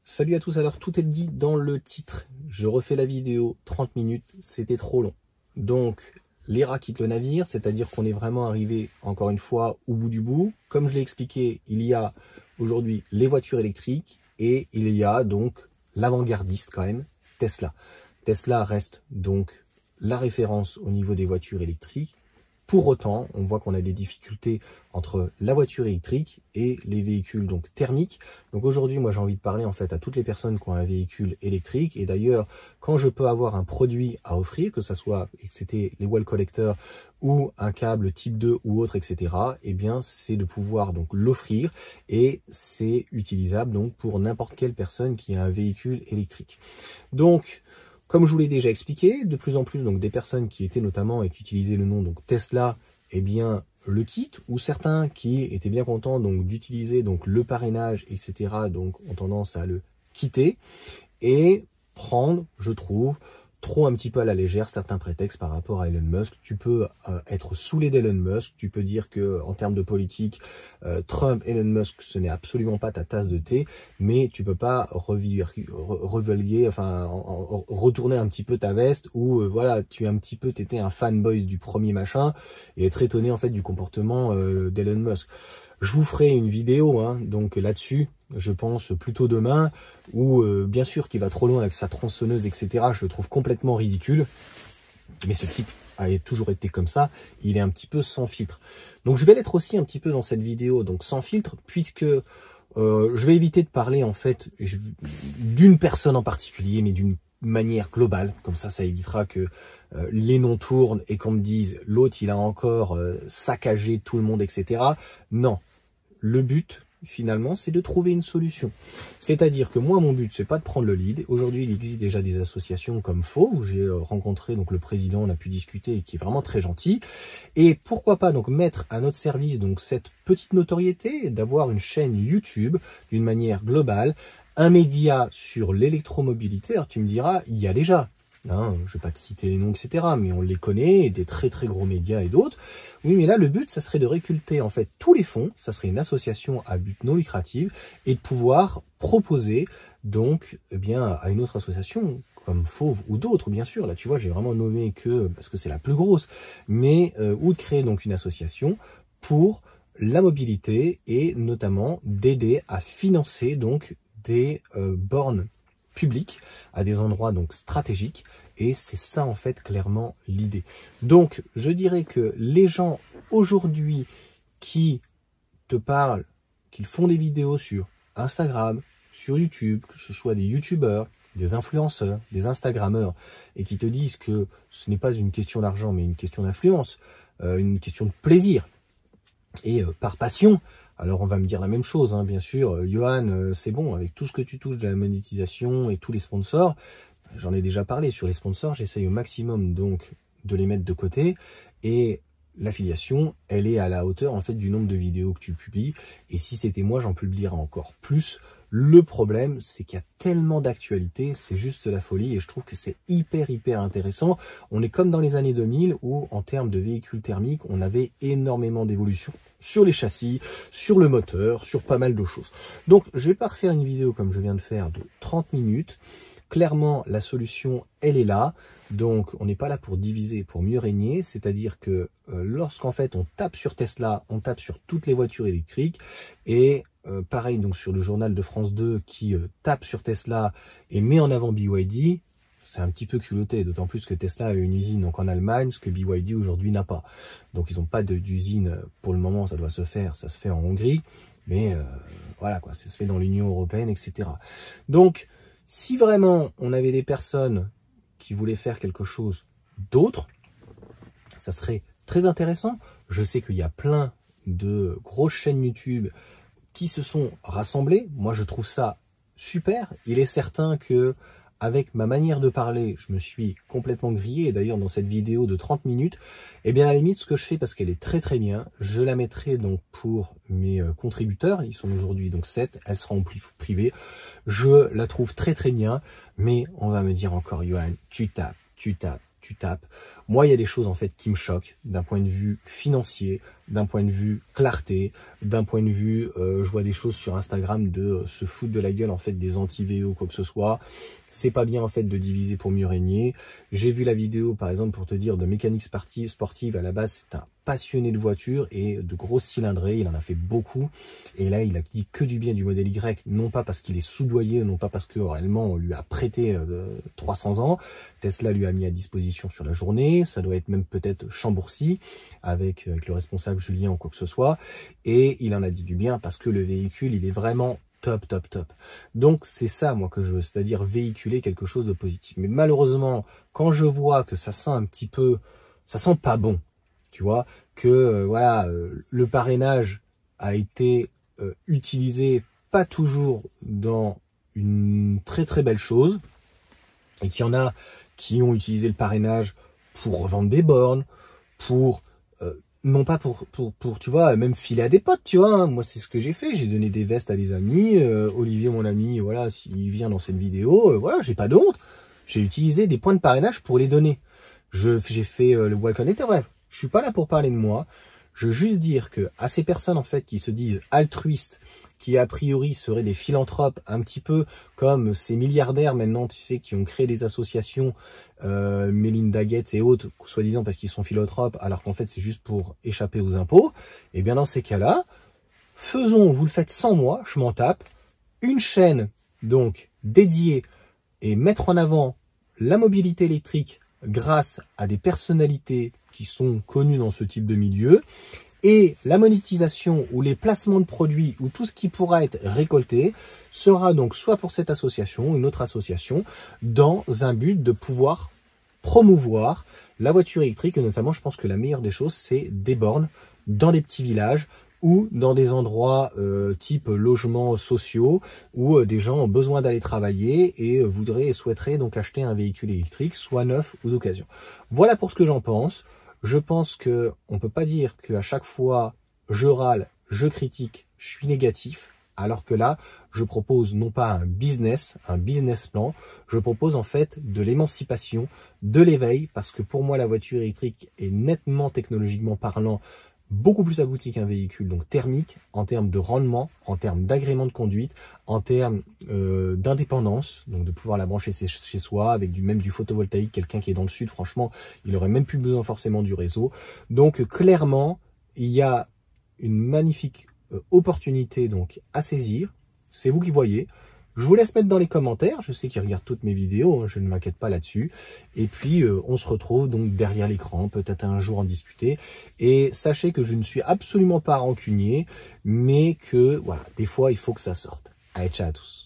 Salut à tous, alors tout est dit dans le titre. Je refais la vidéo, 30 minutes, c'était trop long. Donc, les rats quittent le navire, c'est-à-dire qu'on est vraiment arrivé, encore une fois, au bout du bout. Comme je l'ai expliqué, il y a aujourd'hui les voitures électriques et il y a donc l'avant-gardiste quand même, Tesla. Tesla reste donc la référence au niveau des voitures électriques. Pour autant, on voit qu'on a des difficultés entre la voiture électrique et les véhicules donc thermiques. Donc aujourd'hui, moi j'ai envie de parler en fait à toutes les personnes qui ont un véhicule électrique. Et d'ailleurs, quand je peux avoir un produit à offrir, que ça soit c'était les wall collectors ou un câble type 2 ou autre, etc., eh bien c'est de pouvoir donc l'offrir et c'est utilisable donc pour n'importe quelle personne qui a un véhicule électrique. Donc comme je vous l'ai déjà expliqué, de plus en plus donc des personnes qui étaient notamment et qui utilisaient le nom donc Tesla, eh bien le quittent, ou certains qui étaient bien contents donc d'utiliser donc le parrainage, etc. donc ont tendance à le quitter et prendre, je trouve, trop un petit peu à la légère certains prétextes par rapport à Elon Musk. Tu peux être saoulé d'Elon Musk, tu peux dire que en termes de politique, Trump, Elon Musk, ce n'est absolument pas ta tasse de thé, mais tu peux pas retourner un petit peu ta veste ou voilà, tu es un petit peu, t'étais un fanboy du premier machin et être étonné en fait du comportement d'Elon Musk. Je vous ferai une vidéo donc là-dessus, je pense plutôt demain, où bien sûr qu'il va trop loin avec sa tronçonneuse, etc. Je le trouve complètement ridicule, mais ce type a toujours été comme ça, il est un petit peu sans filtre. Donc je vais l'être aussi un petit peu dans cette vidéo, donc sans filtre, puisque je vais éviter de parler en fait d'une personne en particulier, mais d'une manière globale, comme ça évitera que les noms tournent et qu'on me dise l'autre il a encore saccagé tout le monde, etc. Non, le but finalement c'est de trouver une solution. C'est-à-dire que moi mon but c'est pas de prendre le lead. Aujourd'hui il existe déjà des associations comme Faux, où j'ai rencontré donc le président, on a pu discuter et qui est vraiment très gentil. Et pourquoi pas donc mettre à notre service donc cette petite notoriété, d'avoir une chaîne YouTube d'une manière globale, un média sur l'électromobilité. Alors tu me diras, il y a déjà, je ne vais pas te citer les noms, etc., mais on les connaît, des très très gros médias et d'autres. Oui, mais là, le but, ça serait de récolter en fait tous les fonds, ça serait une association à but non lucratif, et de pouvoir proposer donc à une autre association, comme Fauve ou d'autres, bien sûr. Là, tu vois, j'ai vraiment nommé que, parce que c'est la plus grosse, mais ou de créer donc une association pour la mobilité et notamment d'aider à financer donc des bornes publiques à des endroits donc stratégiques, et c'est ça en fait clairement l'idée. Donc je dirais que les gens aujourd'hui qui te parlent, qu'ils font des vidéos sur Instagram, sur YouTube, que ce soit des youtubeurs, des influenceurs, des instagrammeurs, et qui te disent que ce n'est pas une question d'argent mais une question d'influence, une question de plaisir et par passion. Alors on va me dire la même chose, bien sûr, Johan, c'est bon, avec tout ce que tu touches de la monétisation et tous les sponsors, j'en ai déjà parlé, sur les sponsors, j'essaye au maximum donc de les mettre de côté, et l'affiliation, elle est à la hauteur en fait du nombre de vidéos que tu publies, et si c'était moi, j'en publierais encore plus. Le problème, c'est qu'il y a tellement d'actualités, c'est juste la folie, et je trouve que c'est hyper intéressant. On est comme dans les années 2000, où en termes de véhicules thermiques, on avait énormément d'évolution sur les châssis, sur le moteur, sur pas mal de choses. Donc, je vais pas refaire une vidéo comme je viens de faire de 30 minutes. Clairement, la solution, elle est là. Donc, on n'est pas là pour diviser, pour mieux régner. C'est-à-dire que lorsqu'en fait, on tape sur Tesla, on tape sur toutes les voitures électriques. Et pareil, donc sur le journal de France 2 qui tape sur Tesla et met en avant BYD, c'est un petit peu culotté, d'autant plus que Tesla a une usine donc en Allemagne, ce que BYD aujourd'hui n'a pas. Donc ils n'ont pas d'usine pour le moment, ça doit se faire, ça se fait en Hongrie, mais voilà quoi, ça se fait dans l'Union européenne, etc. Donc si vraiment on avait des personnes qui voulaient faire quelque chose d'autre, ça serait très intéressant. Je sais qu'il y a plein de grosses chaînes YouTube qui se sont rassemblées. Moi je trouve ça super. Il est certain que avec ma manière de parler, je me suis complètement grillé. Et d'ailleurs, dans cette vidéo de 30 minutes, eh bien, à la limite, ce que je fais, parce qu'elle est très très bien, je la mettrai donc pour mes contributeurs. Ils sont aujourd'hui donc 7. Elle sera en privé. Je la trouve très très bien. Mais on va me dire encore, Johan, tu tapes, tu tapes. Moi, il y a des choses en fait qui me choquent d'un point de vue financier, d'un point de vue clarté, d'un point de vue, je vois des choses sur Instagram de se foutre de la gueule en fait des anti-VO ou quoi que ce soit. C'est pas bien en fait de diviser pour mieux régner. J'ai vu la vidéo par exemple pour te dire de mécanique sportive. À la base, c'est un passionné de voiture et de grosses cylindrées. Il en a fait beaucoup. Et là, il a dit que du bien du modèle Y, non pas parce qu'il est soudoyé, non pas parce que réellement on lui a prêté 300 ans. Tesla lui a mis à disposition sur la journée. Ça doit être même peut-être Chambourcy avec le responsable Julien ou quoi que ce soit. Et il en a dit du bien parce que le véhicule, il est vraiment top, top, top. Donc, c'est ça, moi, que je veux, c'est-à-dire véhiculer quelque chose de positif. Mais malheureusement, quand je vois que ça sent un petit peu, ça sent pas bon, tu vois, que, voilà, le parrainage a été utilisé pas toujours dans une très, très belle chose, et qu'il y en a qui ont utilisé le parrainage pour revendre des bornes, pour non pas pour tu vois, même filer à des potes, tu vois. Hein. Moi, c'est ce que j'ai fait. J'ai donné des vestes à des amis. Olivier, mon ami, voilà, s'il vient dans cette vidéo, voilà, j'ai pas de honte. J'ai utilisé des points de parrainage pour les donner. J'ai fait le Walk-on Ether. Bref, je suis pas là pour parler de moi. Je veux juste dire que à ces personnes, en fait, qui se disent altruistes, qui a priori seraient des philanthropes, un petit peu comme ces milliardaires maintenant, tu sais, qui ont créé des associations, Melinda Gates et autres, soi-disant parce qu'ils sont philanthropes, alors qu'en fait c'est juste pour échapper aux impôts. Et bien dans ces cas-là, faisons, vous le faites sans moi, je m'en tape, une chaîne donc dédiée et mettre en avant la mobilité électrique grâce à des personnalités qui sont connues dans ce type de milieu. Et la monétisation ou les placements de produits ou tout ce qui pourra être récolté sera donc soit pour cette association ou une autre association dans un but de pouvoir promouvoir la voiture électrique. Et notamment, je pense que la meilleure des choses, c'est des bornes dans des petits villages ou dans des endroits type logements sociaux où des gens ont besoin d'aller travailler et voudraient et souhaiteraient donc acheter un véhicule électrique, soit neuf ou d'occasion. Voilà pour ce que j'en pense. Je pense que on peut pas dire qu'à chaque fois je râle, je critique, je suis négatif, alors que là, je propose non pas un business plan, je propose en fait de l'émancipation, de l'éveil, parce que pour moi la voiture électrique est nettement technologiquement parlant beaucoup plus abouti qu'un véhicule donc thermique en termes de rendement, en termes d'agrément de conduite, en termes d'indépendance, donc de pouvoir la brancher chez soi avec même du photovoltaïque. Quelqu'un qui est dans le sud, franchement, il aurait même plus besoin forcément du réseau. Donc clairement, il y a une magnifique opportunité donc à saisir. C'est vous qui voyez. Je vous laisse mettre dans les commentaires, je sais qu'ils regardent toutes mes vidéos, hein, je ne m'inquiète pas là-dessus. Et puis, on se retrouve donc derrière l'écran, peut-être un jour en discuter. Et sachez que je ne suis absolument pas rancunier, mais que, voilà, des fois, il faut que ça sorte. Allez, ciao à tous.